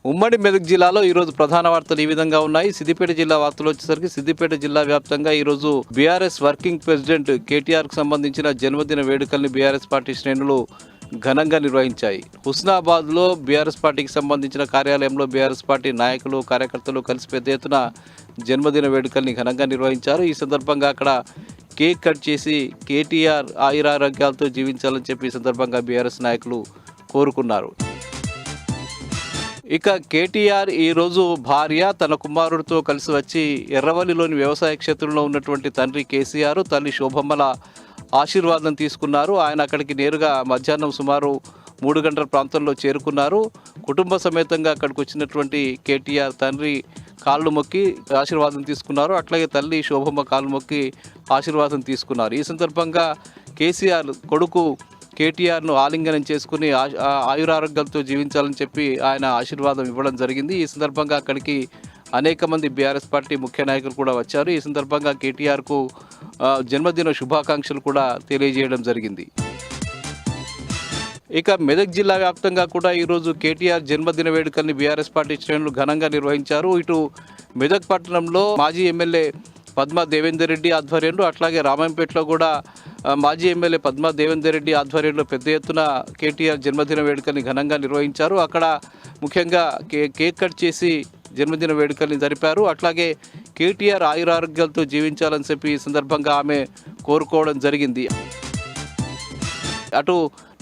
ఉమ్మడి మెదక్ జిల్లాలో ఈరోజు ప్రధాన వార్తలు ఈ విధంగా ఉన్నాయి. సిద్దిపేట జిల్లా వార్తలు వచ్చేసరికి సిద్దిపేట జిల్లా వ్యాప్తంగా ఈరోజు బీఆర్ఎస్ వర్కింగ్ ప్రెసిడెంట్ కేటీఆర్కు సంబంధించిన జన్మదిన వేడుకల్ని బీఆర్ఎస్ పార్టీ శ్రేణులు ఘనంగా నిర్వహించాయి. హుస్నాబాద్లో బీఆర్ఎస్ పార్టీకి సంబంధించిన కార్యాలయంలో బీఆర్ఎస్ పార్టీ నాయకులు కార్యకర్తలు కలిసి పెద్ద ఎత్తున జన్మదిన వేడుకల్ని ఘనంగా నిర్వహించారు. ఈ సందర్భంగా అక్కడ కేక్ కట్ చేసి కేటీఆర్ ఆయురారోగ్యాలతో జీవించాలని చెప్పి ఈ సందర్భంగా బీఆర్ఎస్ నాయకులు కోరుకున్నారు. ఇక కేటీఆర్ ఈరోజు భార్య తన కుమారుడితో కలిసి వచ్చి ఎర్రవల్లిలోని వ్యవసాయ క్షేత్రంలో ఉన్నటువంటి తండ్రి కేసీఆర్, తల్లి శోభమ్మల ఆశీర్వాదం తీసుకున్నారు. ఆయన అక్కడికి నేరుగా మధ్యాహ్నం సుమారు 3 గంటల ప్రాంతంలో చేరుకున్నారు. కుటుంబ సమేతంగా అక్కడికి వచ్చినటువంటి కేటీఆర్ తండ్రి కాళ్ళు మొక్కి ఆశీర్వాదం తీసుకున్నారు. అట్లాగే తల్లి శోభమ్మ కాళ్ళు మొక్కి ఆశీర్వాదం తీసుకున్నారు. ఈ సందర్భంగా కేసీఆర్ కొడుకు కేటీఆర్ను ఆలింగనం చేసుకుని ఆయురారోగ్యాలతో జీవించాలని చెప్పి ఆయన ఆశీర్వాదం ఇవ్వడం జరిగింది. ఈ సందర్భంగా అక్కడికి అనేక మంది బీఆర్ఎస్ పార్టీ ముఖ్య నాయకులు కూడా వచ్చారు. ఈ సందర్భంగా కేటీఆర్కు జన్మదిన శుభాకాంక్షలు కూడా తెలియజేయడం జరిగింది. ఇక మెదక్ జిల్లా వ్యాప్తంగా కూడా ఈరోజు కేటీఆర్ జన్మదిన వేడుకల్ని బీఆర్ఎస్ పార్టీ శ్రేణులు ఘనంగా నిర్వహించారు. ఇటు మెదక్ పట్టణంలో మాజీ ఎమ్మెల్యే పద్మా దేవేందర్ రెడ్డి ఆధ్వర్యంలో, అట్లాగే రామాయంపేటలో కూడా మాజీ ఎమ్మెల్యే పద్మా దేవేందర్ రెడ్డి ఆధ్వర్యంలో పెద్ద ఎత్తున కేటీఆర్ జన్మదిన వేడుకల్ని ఘనంగా నిర్వహించారు. అక్కడ ముఖ్యంగా కేక్ కట్ చేసి జన్మదిన వేడుకల్ని జరిపారు. అట్లాగే కేటీఆర్ ఆయురారోగ్యాలతో జీవించాలని చెప్పి ఈ సందర్భంగా ఆమె కోరుకోవడం జరిగింది. అటు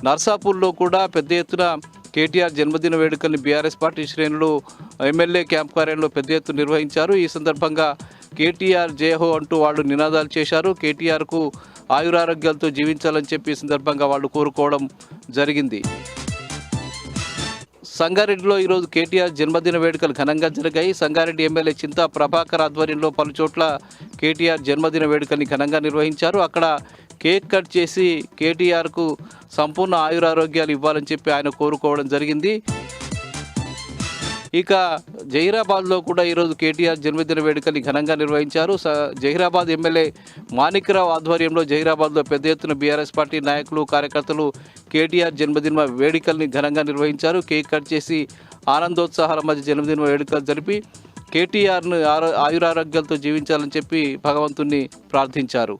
నర్సాపూర్లో కూడా పెద్ద ఎత్తున కేటీఆర్ జన్మదిన వేడుకల్ని బీఆర్ఎస్ పార్టీ శ్రేణులు ఎమ్మెల్యే క్యాంప్ కార్యాలయంలో పెద్ద ఎత్తున నిర్వహించారు. ఈ సందర్భంగా కేటీఆర్ జయహో అంటూ వాళ్ళు నినాదాలు చేశారు. కేటీఆర్కు ఆయురారోగ్యాలతో జీవించాలని చెప్పి ఈ సందర్భంగా వాళ్ళు కోరుకోవడం జరిగింది. సంగారెడ్డిలో ఈరోజు కేటీఆర్ జన్మదిన వేడుకలు ఘనంగా జరిగాయి. సంగారెడ్డి ఎమ్మెల్యే చింతా ప్రభాకర్ ఆధ్వర్యంలో పలు చోట్ల కేటీఆర్ జన్మదిన వేడుకల్ని ఘనంగా నిర్వహించారు. అక్కడ కేక్ కట్ చేసి కేటీఆర్కు సంపూర్ణ ఆయురారోగ్యాలు ఇవ్వాలని చెప్పి ఆయన కోరుకోవడం జరిగింది. ఇక జహీరాబాద్లో కూడా ఈరోజు కేటీఆర్ జన్మదిన వేడుకల్ని ఘనంగా నిర్వహించారు. జహీరాబాద్ ఎమ్మెల్యే మాణిక్రావు ఆధ్వర్యంలో జహీరాబాద్లో పెద్ద ఎత్తున బీఆర్ఎస్ పార్టీ నాయకులు కార్యకర్తలు కేటీఆర్ జన్మదిన వేడుకల్ని ఘనంగా నిర్వహించారు. కేక్ కట్ చేసి ఆనందోత్సాహాల మధ్య జన్మదిన వేడుకలు జరిపి కేటీఆర్ను ఆయురారోగ్యాలతో జీవించాలని చెప్పి భగవంతుణ్ణి ప్రార్థించారు.